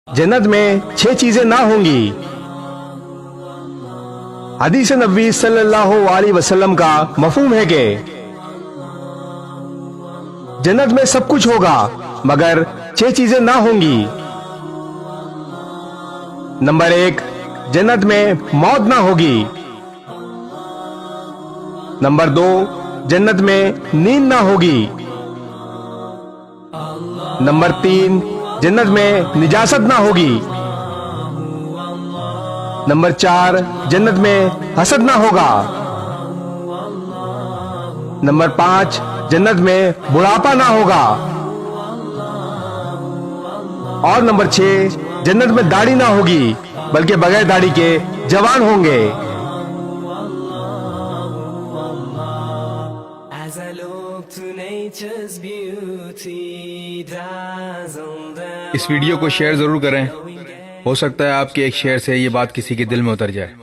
जन्नत में 6 चीजें ना होंगी। हदीस नबी सल्लल्लाहु अलैहि वसल्लम का मफहूम है कि जन्नत में सब कुछ होगा मगर 6 चीजें ना होंगी। नंबर 1, जन्नत में मौत ना होगी। नंबर 2, जन्नत में नींद ना होगी। नंबर 3, जन्नत में निजासत ना होगी। नंबर 4, जन्नत में हसद ना होगा। नंबर 5, जन्नत में बुढ़ापा ना होगा। और नंबर 6, जन्नत में दाढ़ी ना होगी बल्कि बगैर दाढ़ी के जवान होंगे। As I look to nature's beauty, dazzled and اس ویڈیو کو شیئر ضرور کریں، ہو سکتا ہے آپ کے ایک شیئر سے یہ بات کسی کے دل میں اتر جائے۔